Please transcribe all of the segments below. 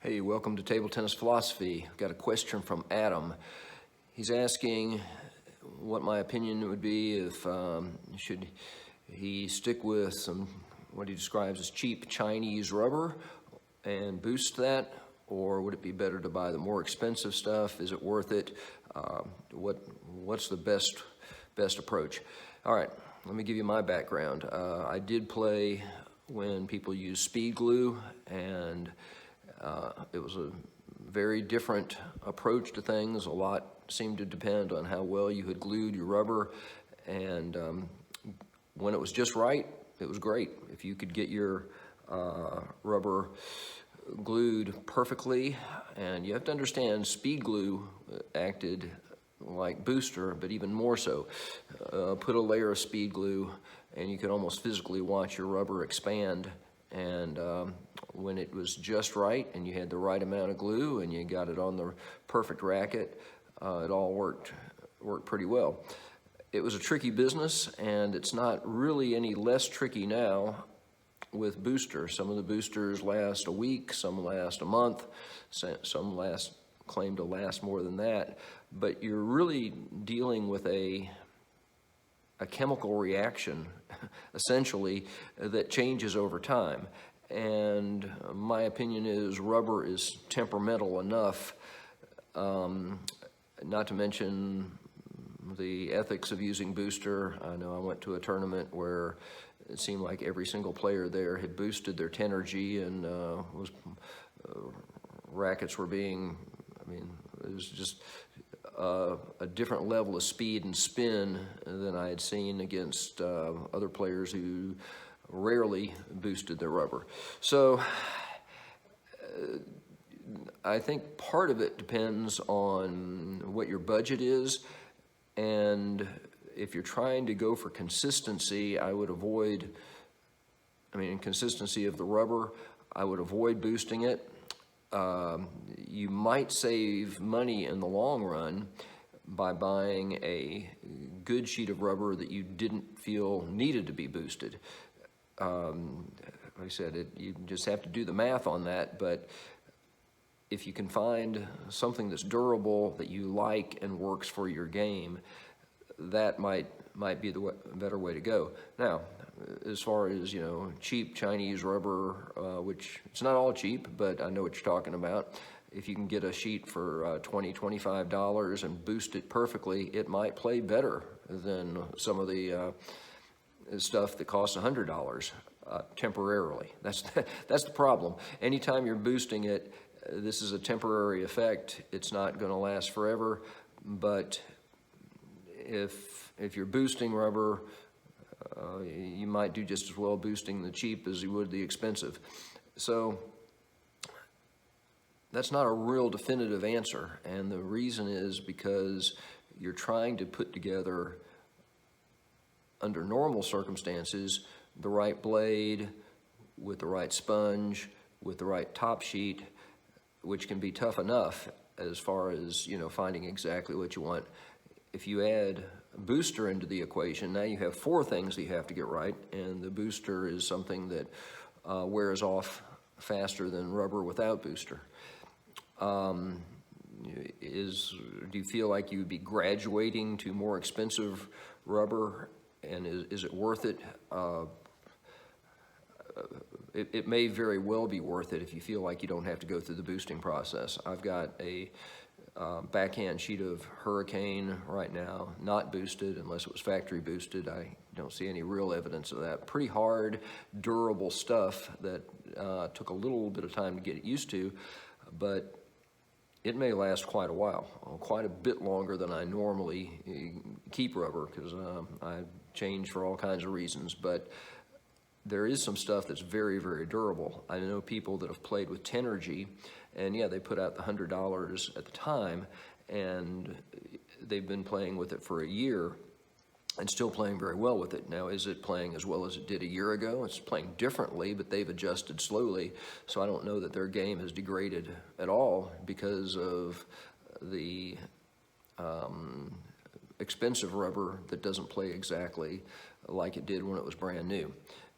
Hey, welcome to Table Tennis Philosophy. I've got a question from Adam. He's asking what my opinion would be if should he stick with what he describes as cheap Chinese rubber and boost that, or would it be better to buy the more expensive stuff? Is it worth it? What's the best approach? All right, let me give you my background. I did play when people used speed glue, and it was a very different approach to things. A lot seemed to depend on how well you had glued your rubber, and when it was just right, it was great. If you could get your rubber glued perfectly, and you have to understand, speed glue acted like booster, but even more so. Put a layer of speed glue, and you could almost physically watch your rubber expand. And when it was just right, and you had the right amount of glue, and you got it on the perfect racket, it all worked pretty well. It was a tricky business, and it's not really any less tricky now with boosters. Some of the boosters last a week, some last a month, some claim to last more than that. But you're really dealing with a chemical reaction, essentially, that changes over time. And my opinion is rubber is temperamental enough, not to mention the ethics of using booster. I know I went to a tournament where it seemed like every single player there had boosted their Tenergy, and rackets were being, it was just a different level of speed and spin than I had seen against other players who rarely boosted their rubber. So I think part of it depends on what your budget is, and if you're trying to go for consistency, I would avoid, consistency of the rubber, I would avoid boosting it. You might save money in the long run by buying a good sheet of rubber that you didn't feel needed to be boosted. Like I said, you just have to do the math on that, but if you can find something that's durable, that you like and works for your game, that might be the better way to go. Now, as far as, cheap Chinese rubber, which it's not all cheap, but I know what you're talking about. If you can get a sheet for $20, $25 and boost it perfectly, it might play better than some of the stuff that costs $100 temporarily. That's the problem. Anytime you're boosting it, this is a temporary effect. It's not going to last forever. But if you're boosting rubber, you might do just as well boosting the cheap as you would the expensive. So that's not a real definitive answer, and the reason is because you're trying to put together, under normal circumstances, the right blade with the right sponge, with the right top sheet, which can be tough enough as far as, finding exactly what you want. If you add a booster into the equation, now you have four things that you have to get right, and the booster is something that wears off faster than rubber without booster. Do you feel like you'd be graduating to more expensive rubber, and is it worth it? It may very well be worth it if you feel like you don't have to go through the boosting process. I've got a backhand sheet of Hurricane right now, not boosted unless it was factory boosted. I don't see any real evidence of that. Pretty hard, durable stuff that took a little bit of time to get used to, but it may last quite a while, quite a bit longer than I normally keep rubber, because I change for all kinds of reasons. But there is some stuff that's very, very durable. I know people that have played with Tenergy, and yeah, they put out the $100 at the time, and they've been playing with it for a year and still playing very well with it. Now, is it playing as well as it did a year ago? It's playing differently, but they've adjusted slowly, so I don't know that their game has degraded at all because of the expensive rubber that doesn't play exactly like it did when it was brand new.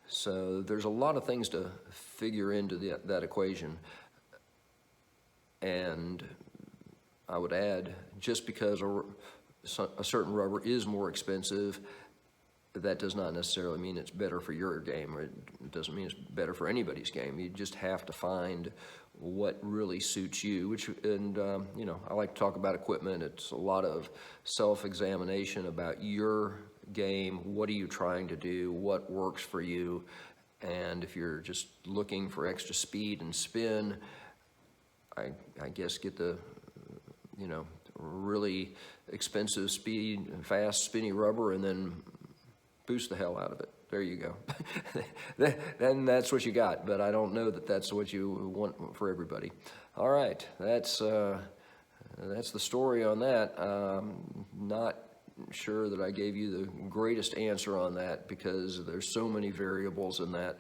So there's a lot of things to figure into that equation. And I would add, just because a certain rubber is more expensive, that does not necessarily mean it's better for your game, or it doesn't mean it's better for anybody's game. You just have to find what really suits you, you know, I like to talk about equipment. It's a lot of self-examination about your game. What are you trying to do? What works for you? And if you're just looking for extra speed and spin, I guess get the, you know, really expensive speed, fast, spinny rubber, and then boost the hell out of it. There you go. Then that's what you got, but I don't know that that's what you want for everybody. All right, that's the story on that. Not sure that I gave you the greatest answer on that because there's so many variables in that,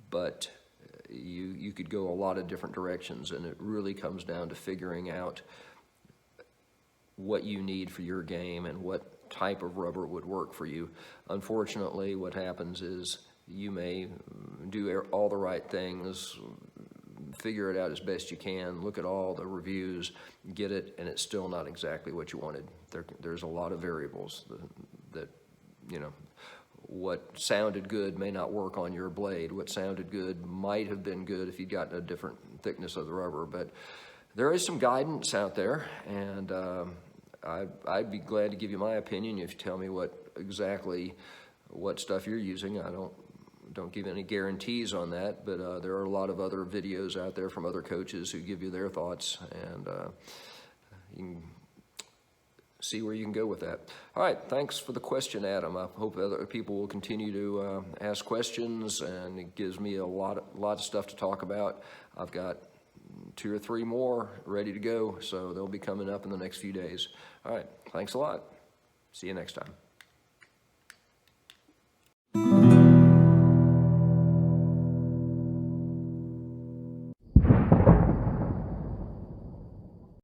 but you could go a lot of different directions, and it really comes down to figuring out what you need for your game and what type of rubber would work for you. Unfortunately, what happens is you may do all the right things, figure it out as best you can, look at all the reviews, get it, and it's still not exactly what you wanted. There's a lot of variables that, you know, what sounded good may not work on your blade. What sounded good might have been good if you'd gotten a different thickness of the rubber, but there is some guidance out there, and I'd be glad to give you my opinion if you tell me exactly what stuff you're using. I don't give any guarantees on that, but there are a lot of other videos out there from other coaches who give you their thoughts, and you can see where you can go with that. All right, thanks for the question, Adam. I hope other people will continue to ask questions, and it gives me a lot of stuff to talk about. I've got 2 or 3 more ready to go, so they'll be coming up in the next few days. All right, thanks a lot. See you next time.